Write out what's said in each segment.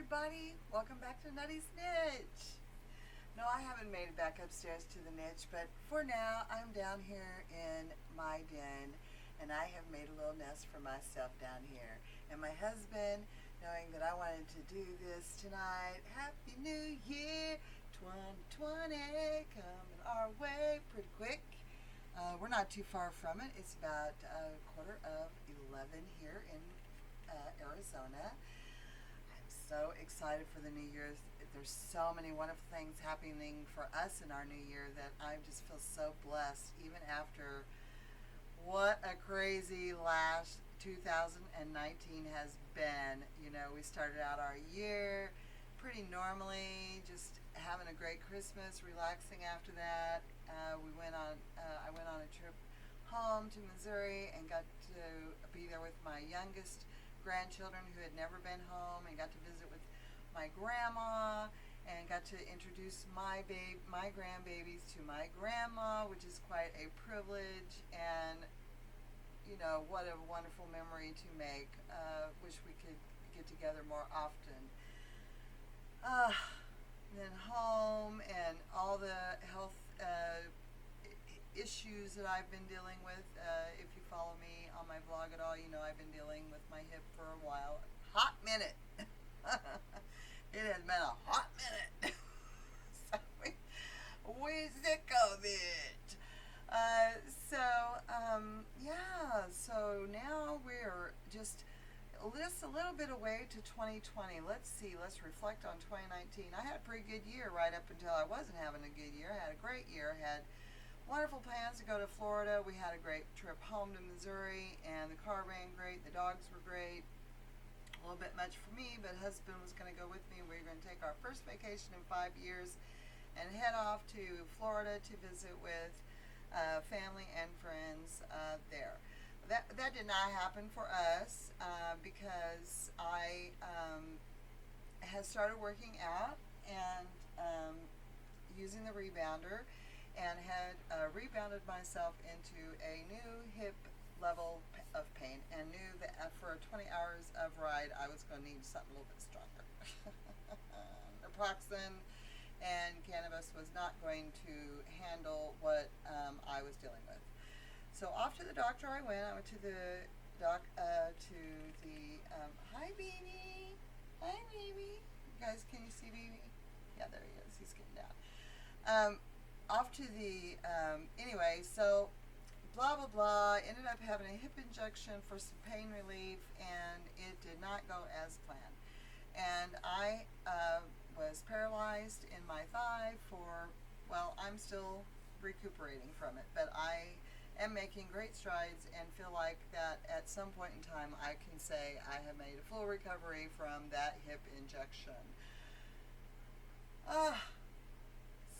everybody. Welcome back to Nutty's Niche. No, I haven't made it back upstairs to the niche, but for now, I'm down here in my den, and I have made a little nest for myself down here. And my husband, knowing that I wanted to do this tonight, Happy New Year 2020, coming our way pretty quick. We're not too far from it. It's about a quarter of 11 here in Arizona. I'm so excited for the New Year's. There's so many wonderful things happening for us in our New Year that I just feel so blessed, even after what a crazy last 2019 has been. You know, we started out our year pretty normally, just having a great Christmas, relaxing after that. I went on a trip home to Missouri and got to be there with my youngest grandchildren who had never been home, and got to visit with my grandma and got to introduce my grandbabies to my grandma, which is quite a privilege. And you know, what a wonderful memory to make. Wish we could get together more often. Then home and all the health issues that I've been dealing with. If you follow me on my blog at all, you know I've been dealing with my hip for a while. Hot minute. It has been a hot minute. So we sick of it. Yeah, so now we're just a little bit away to 2020. Let's see, let's reflect on 2019. I had a pretty good year right up until I wasn't having a good year. I had a great year, had wonderful plans to go to Florida. We had a great trip home to Missouri, and the car ran great, the dogs were great. A little bit much for me, but husband was going to go with me. We were going to take our first vacation in 5 years and head off to Florida to visit with family and friends there. That did not happen for us because I had started working out and using the rebounder, and had rebounded myself into a new hip level of pain, and knew that for 20 hours of ride I was going to need something a little bit stronger. Naproxen and cannabis was not going to handle what I was dealing with. So off to the doctor I went. I went to the hi baby, hi baby. You guys, can you see baby? Yeah, there he is. He's getting down. Off to the anyway. So blah blah blah. Ended up having a hip injection for some pain relief, and it did not go as planned. And I was paralyzed in my thigh for, well, I'm still recuperating from it, but I am making great strides and feel like that at some point in time I can say I have made a full recovery from that hip injection.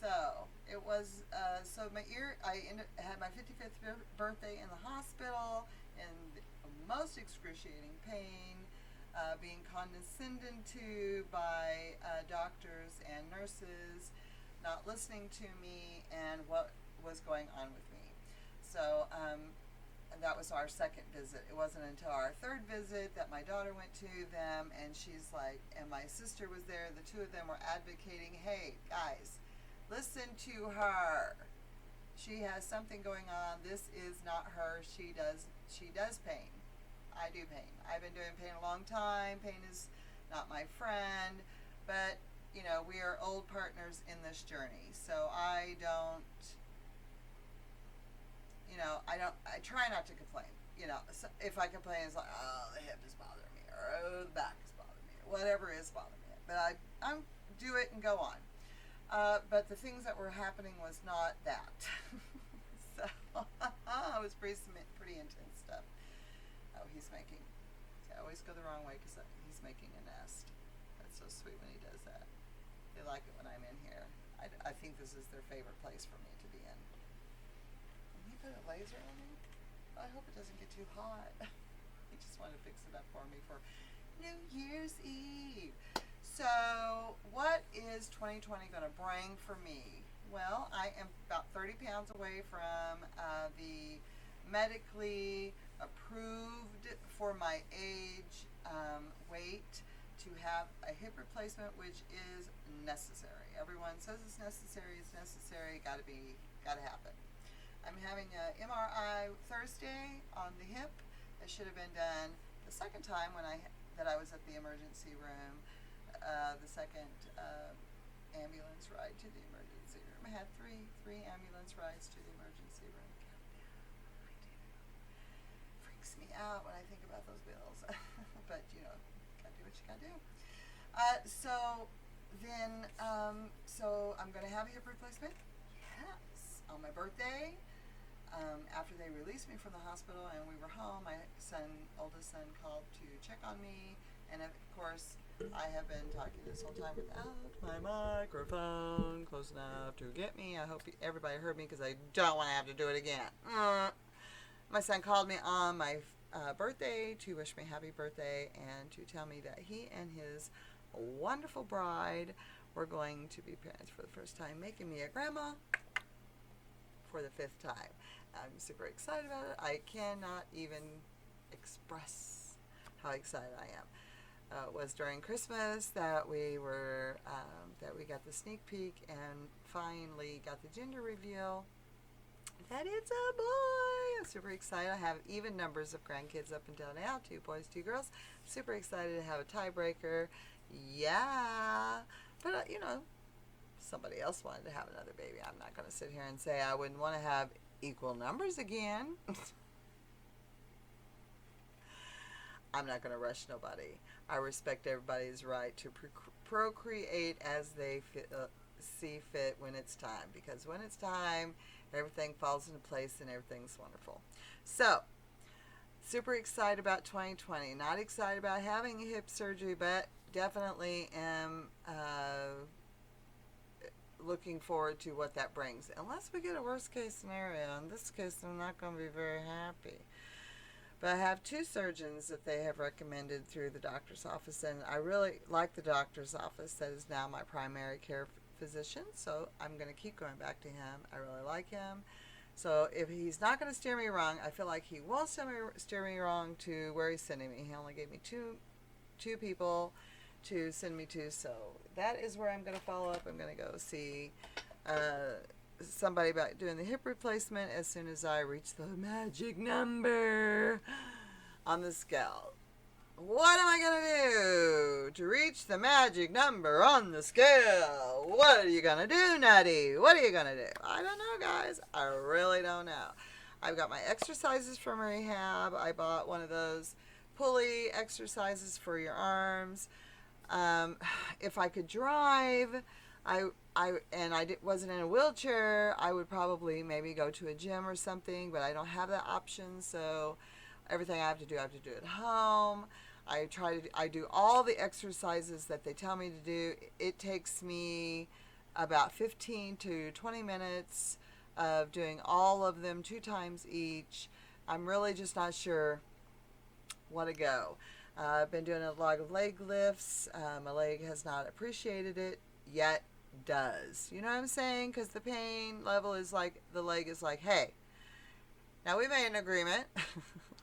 So it was so my ear. Had my 55th birthday in the hospital in most excruciating pain, being condescended to by doctors and nurses, not listening to me and what was going on with me. So that was our second visit. It wasn't until our third visit that my daughter went to them, and she's like, and my sister was there. The two of them were advocating, hey guys, listen to her. She has something going on. This is not her. She does pain. I do pain. I've been doing pain a long time. Pain is not my friend, but you know, we are old partners in this journey. So I try not to complain. You know, so if I complain, it's like, oh, the hip is bothering me, or oh, the back is bothering me, or whatever is bothering me. But I do it and go on. But the things that were happening was not that. So it was pretty intense stuff. Oh, he's making. See, I always go the wrong way because he's making a nest. That's so sweet when he does that. They like it when I'm in here. I think this is their favorite place for me to be in. Can he put a laser on me? I hope it doesn't get too hot. He just wanted to fix it up for me for New Year's Eve. So, what is 2020 going to bring for me? Well, I am about 30 pounds away from the medically approved for my age weight to to have a hip replacement, which is necessary. Everyone says it's necessary. It's necessary. Got to happen. I'm having a MRI Thursday on the hip. It should have been done the second time that I was at the emergency room. The second ambulance ride to the emergency room. I had three ambulance rides to the emergency room. Freaks me out when I think about those bills. But gotta do what you gotta do. So I'm gonna have a hip replacement. Yes, on my birthday. After they released me from the hospital and we were home, my oldest son, called to check on me, and of course I have been talking this whole time without my microphone close enough to get me. I hope everybody heard me because I don't want to have to do it again. My son called me on my birthday to wish me happy birthday and to tell me that he and his wonderful bride were going to be parents for the first time, making me a grandma for the 5th time. I'm super excited about it. I cannot even express how excited I am. It was during Christmas that we got the sneak peek and finally got the gender reveal that it's a boy. I'm super excited. I have even numbers of grandkids up until now, 2 boys, 2 girls. Super excited to have a tiebreaker. Yeah, but somebody else wanted to have another baby. I'm not going to sit here and say I wouldn't want to have equal numbers again. I'm not going to rush nobody. I respect everybody's right to procreate as they see fit when it's time, because when it's time, everything falls into place and everything's wonderful. So, super excited about 2020. Not excited about having a hip surgery, but definitely am looking forward to what that brings. Unless we get a worst case scenario. In this case, I'm not going to be very happy. But I have 2 surgeons that they have recommended through the doctor's office, and I really like the doctor's office. That is now my primary care physician, so I'm going to keep going back to him. I really like him. So if he's not going to steer me wrong, I feel like he will steer me wrong to where he's sending me. He only gave me two people to send me to, so that is where I'm going to follow up. I'm going to go see somebody about doing the hip replacement as soon as I reach the magic number on the scale. What am I going to do to reach the magic number on the scale? What are you going to do, Nutty? What are you going to do? I don't know, guys. I really don't know. I've got my exercises from rehab. I bought one of those pulley exercises for your arms. If I could drive, wasn't in a wheelchair, I would probably maybe go to a gym or something, but I don't have that option, so everything I have to do at home. I do all the exercises that they tell me to do. It takes me about 15 to 20 minutes of doing all of them 2 times each. I'm really just not sure what to go. I've been doing a lot of leg lifts. My leg has not appreciated it yet. Does. You know what I'm saying? Because the pain level is like, the leg is like, hey, now we made an agreement.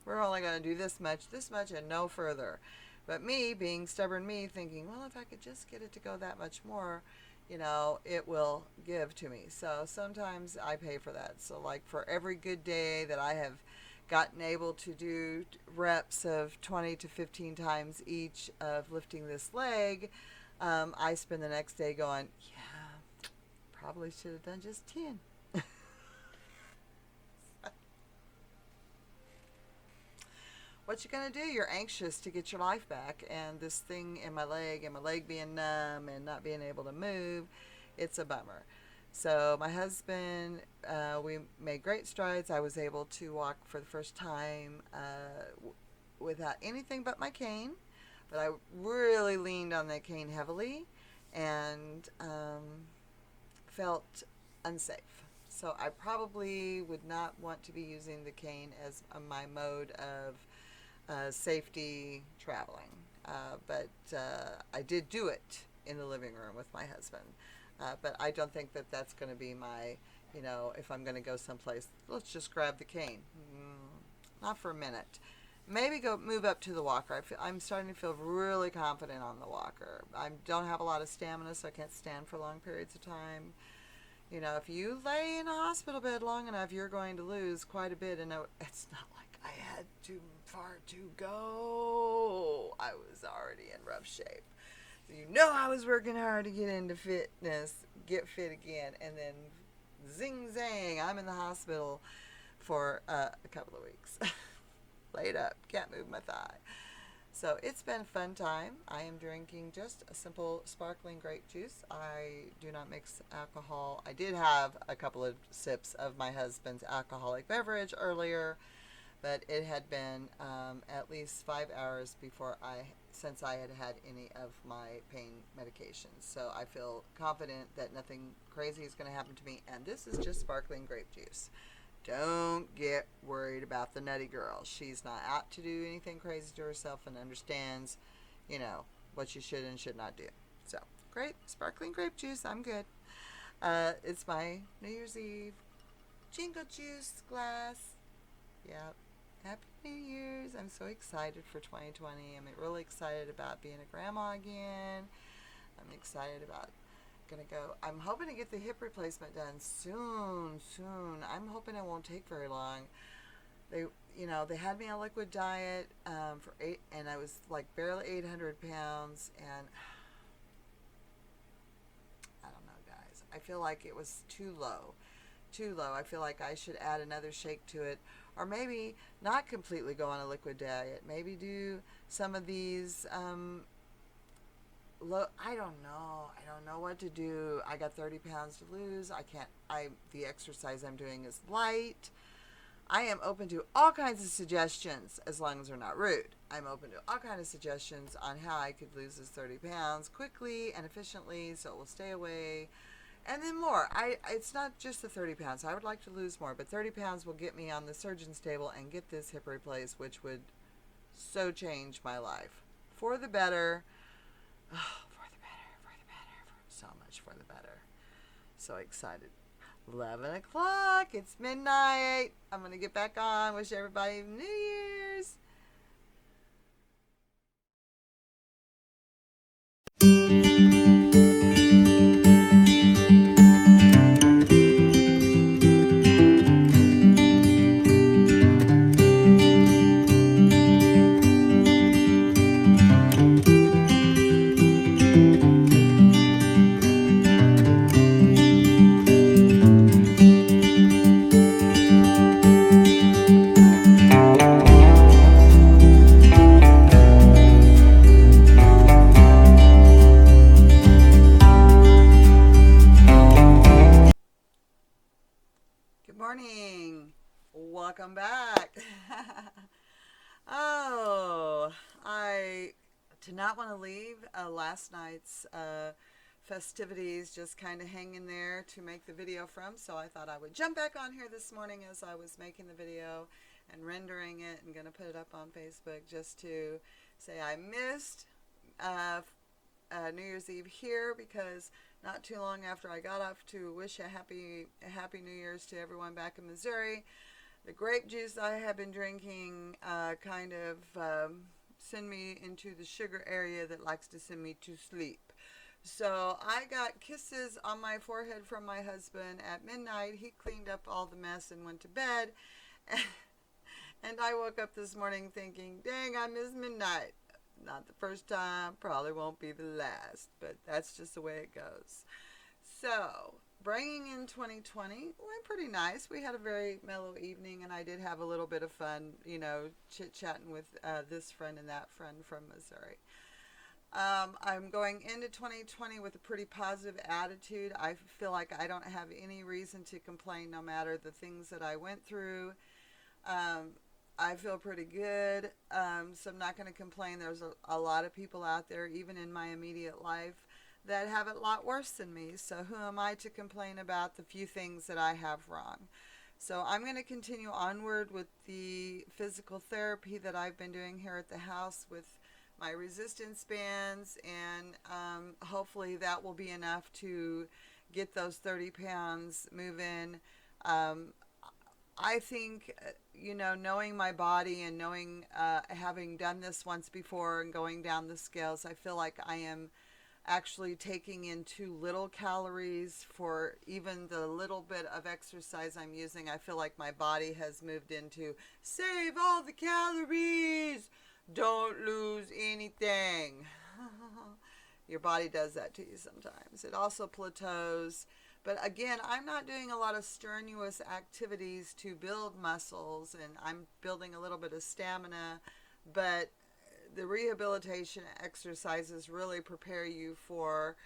We're only going to do this much, and no further. But me, being stubborn me, thinking, well, if I could just get it to go that much more, it will give to me. So sometimes I pay for that. So like for every good day that I have gotten able to do reps of 20 to 15 times each of lifting this leg, I spend the next day going, yeah, probably should have done just 10. What you gonna do? You're anxious to get your life back, and this thing in my leg, and my leg being numb and not being able to move, it's a bummer. So my husband, we made great strides. I was able to walk for the first time without anything but my cane, but I really leaned on that cane heavily and felt unsafe. So I probably would not want to be using the cane as my mode of safety traveling. But I did do it in the living room with my husband. But I don't think that that's going to be my, if I'm going to go someplace, let's just grab the cane. Not for a minute. maybe go move up to the walker. I'm starting to feel really confident on the walker. I don't have a lot of stamina, so I can't stand for long periods of time. You know, if you lay in a hospital bed long enough, you're going to lose quite a bit. And it's not like I had too far to go. I was already in rough shape. You know, I was working hard to get into fitness, get fit again, and then zing zang, I'm in the hospital for a couple of weeks. Laid up, can't move my thigh. So it's been a fun time. I am drinking just a simple sparkling grape juice. I do not mix alcohol. I did have a couple of sips of my husband's alcoholic beverage earlier, but it had been at least 5 hours since I had had any of my pain medications. So I feel confident that nothing crazy is going to happen to me. And this is just sparkling grape juice. Don't get worried about the nutty girl. She's not out to do anything crazy to herself and understands, you know, what you should and should not do. So, great. Sparkling grape juice. I'm good. It's my New Year's Eve jingle juice glass. Yep. Happy New Year's. I'm so excited for 2020. I'm really excited about being a grandma again. I'm excited about I'm hoping to get the hip replacement done soon. I'm hoping it won't take very long. They had me on liquid diet and I was like barely 800 pounds, and I don't know, guys. I feel like it was too low. I feel like I should add another shake to it, or maybe not completely go on a liquid diet. Maybe do some of these. I don't know. I don't know what to do. I got 30 pounds to lose. The exercise I'm doing is light. I am open to all kinds of suggestions, as long as they're not rude. I'm open to all kinds of suggestions on how I could lose this 30 pounds quickly and efficiently so it will stay away. And then more. It's not just the 30 pounds. I would like to lose more, but 30 pounds will get me on the surgeon's table and get this hip replaced, which would so change my life. For the better. Oh, for the better. So much for the better. So excited. 11 o'clock. It's midnight. I'm going to get back on. Wish everybody New Year's. Good morning. Welcome back. I did not want to leave last night's festivities just kind of hanging there to make the video from, so I thought I would jump back on here this morning as I was making the video and rendering it and going to put it up on Facebook just to say I missed New Year's Eve here, because not too long after I got off to wish a happy New Year's to everyone back in Missouri, the grape juice I have been drinking kind of send me into the sugar area that likes to send me to sleep. So I got kisses on my forehead from my husband at midnight. He cleaned up all the mess and went to bed. And I woke up this morning thinking, dang, I missed midnight. Not the first time, probably won't be the last, but that's just the way it goes. So, bringing in 2020 went pretty nice. We had a very mellow evening, and I did have a little bit of fun, chit-chatting with this friend and that friend from Missouri. I'm going into 2020 with a pretty positive attitude. I feel like I don't have any reason to complain no matter the things that I went through. I feel pretty good, so I'm not going to complain. There's a lot of people out there, even in my immediate life, that have it a lot worse than me. So who am I to complain about the few things that I have wrong? So I'm going to continue onward with the physical therapy that I've been doing here at the house with my resistance bands, and hopefully that will be enough to get those 30 pounds moving. I think, knowing my body and knowing, having done this once before and going down the scales, I feel like I am actually taking in too little calories for even the little bit of exercise I'm using. I feel like my body has moved into save all the calories, don't lose anything. Your body does that to you sometimes. It also plateaus. But again, I'm not doing a lot of strenuous activities to build muscles, and I'm building a little bit of stamina. But the rehabilitation exercises really prepare you for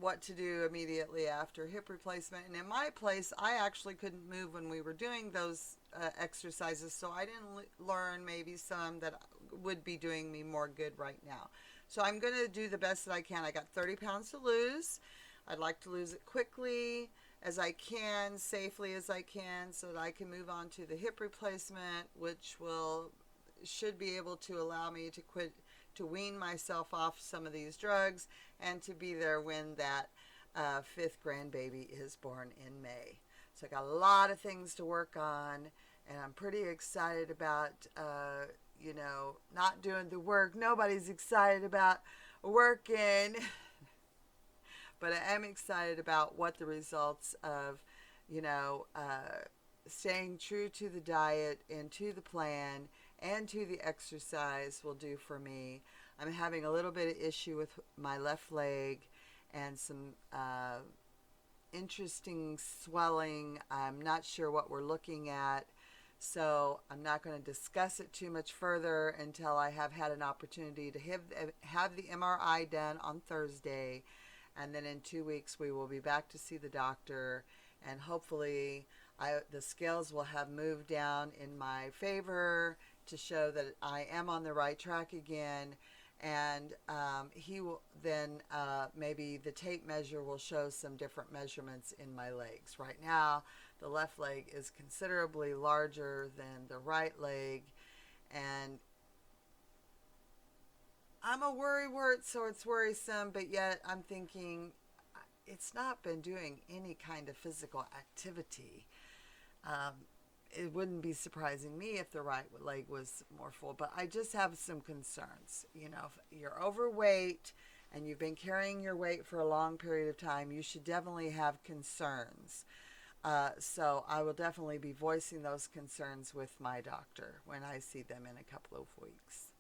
what to do immediately after hip replacement. And in my place, I actually couldn't move when we were doing those exercises, so I didn't learn maybe some that would be doing me more good right now. So I'm going to do the best that I can. I got 30 pounds to lose. I'd like to lose it quickly as I can, safely as I can, so that I can move on to the hip replacement, which should be able to allow me to quit, to wean myself off some of these drugs, and to be there when that fifth grandbaby is born in May. So I got a lot of things to work on, and I'm pretty excited about, not doing the work. Nobody's excited about working. But I am excited about what the results of, staying true to the diet and to the plan and to the exercise will do for me. I'm having a little bit of issue with my left leg and some interesting swelling. I'm not sure what we're looking at, so I'm not going to discuss it too much further until I have had an opportunity to have the MRI done on Thursday. And then in 2 weeks, we will be back to see the doctor, and hopefully the scales will have moved down in my favor to show that I am on the right track again. And he will then, maybe the tape measure will show some different measurements in my legs. Right now, the left leg is considerably larger than the right leg, and I'm a worrywart, so it's worrisome, but yet I'm thinking it's not been doing any kind of physical activity. Um, it wouldn't be surprising me if the right leg was more full, but I just have some concerns. If you're overweight and you've been carrying your weight for a long period of time, you should definitely have concerns. So I will definitely be voicing those concerns with my doctor when I see them in a couple of weeks.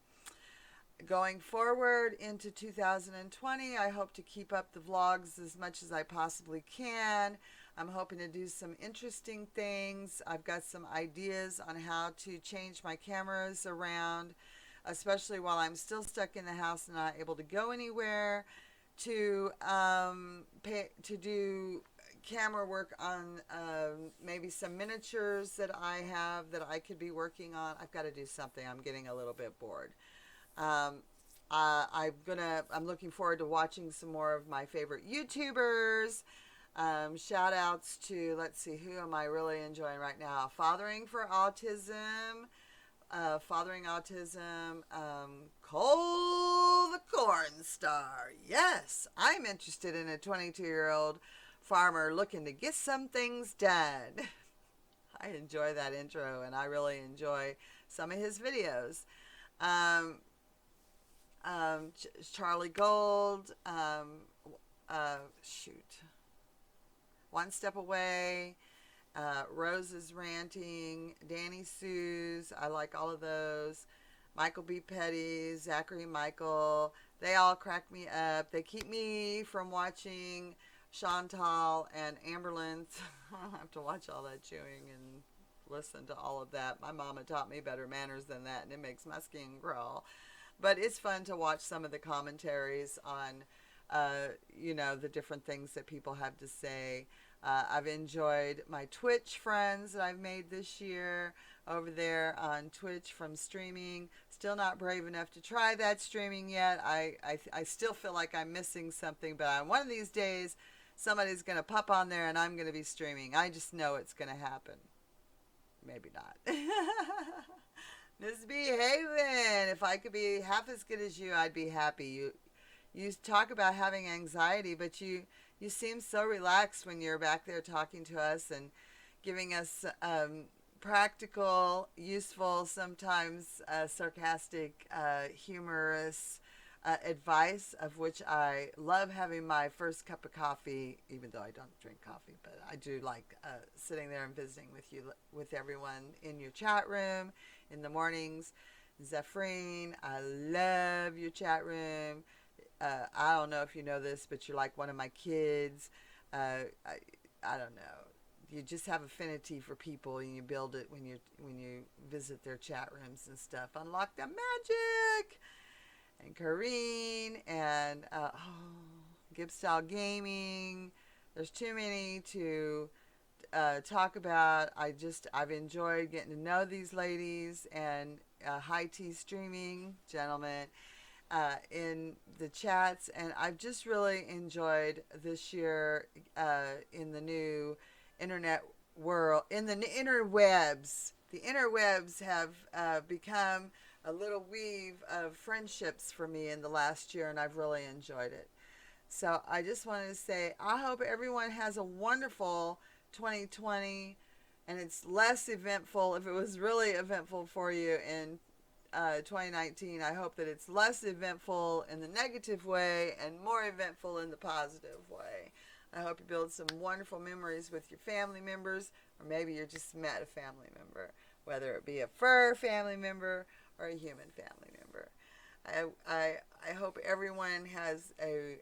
Going forward into 2020, I hope to keep up the vlogs as much as I possibly can. I'm hoping to do some interesting things. I've got some ideas on how to change my cameras around, especially while I'm still stuck in the house and not able to go anywhere, to do camera work on maybe some miniatures that I have that I could be working on. I've got to do something. I'm getting a little bit bored. I'm looking forward to watching some more of my favorite YouTubers. Shout outs to, let's see, who am I really enjoying right now? Fathering Autism, Cole the Corn Star. Yes, I'm interested in a 22-year-old farmer looking to get some things done. I enjoy that intro, and I really enjoy some of his videos. Charlie Gold, One Step Away, Rose's Ranting, Danny Sue's, I like all of those. Michael B. Petty, Zachary Michael, they all crack me up. They keep me from watching Chantal and Amberlyn's. I don't have to watch all that chewing and listen to all of that. My mama taught me better manners than that, and it makes my skin crawl. But it's fun to watch some of the commentaries on, the different things that people have to say. I've enjoyed my Twitch friends that I've made this year over there on Twitch from streaming. Still not brave enough to try that streaming yet. I still feel like I'm missing something, but on one of these days, somebody's going to pop on there and I'm going to be streaming. I just know it's going to happen. Maybe not. Misbehaving. If I could be half as good as you, I'd be happy. You talk about having anxiety, but you seem so relaxed when you're back there talking to us, and giving us practical, useful, sometimes sarcastic, humorous advice, of which I love having my first cup of coffee, even though I don't drink coffee, but I do like sitting there and visiting with you, with everyone in your chat room in the mornings. Zephrine, I love your chat room. I don't know if you know this, but you're like one of my kids. I don't know. You just have affinity for people, and you build it when you visit their chat rooms and stuff. Unlock the magic. And Kareen and Gibbs Style Gaming. There's too many to talk about. I've enjoyed getting to know these ladies, and High Tea Streaming, gentlemen, in the chats, and I've just really enjoyed this year in the new internet world, in the interwebs. The interwebs have become a little weave of friendships for me in the last year, and I've really enjoyed it. So I just wanted to say, I hope everyone has a wonderful 2020, and it's less eventful. If it was really eventful for you in 2019, I hope that it's less eventful in the negative way and more eventful in the positive way. I hope you build some wonderful memories with your family members, or maybe you just met a family member, whether it be a fur family member or a human family member. I hope everyone has a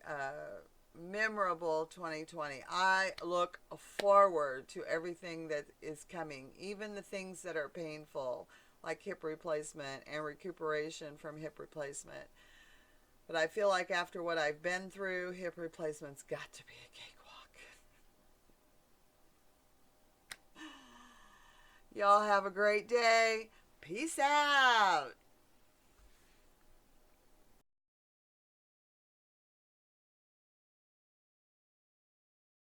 memorable 2020. I look forward to everything that is coming, even the things that are painful, like hip replacement and recuperation from hip replacement. But I feel like after what I've been through, hip replacement's got to be a cakewalk. Y'all have a great day. Peace out.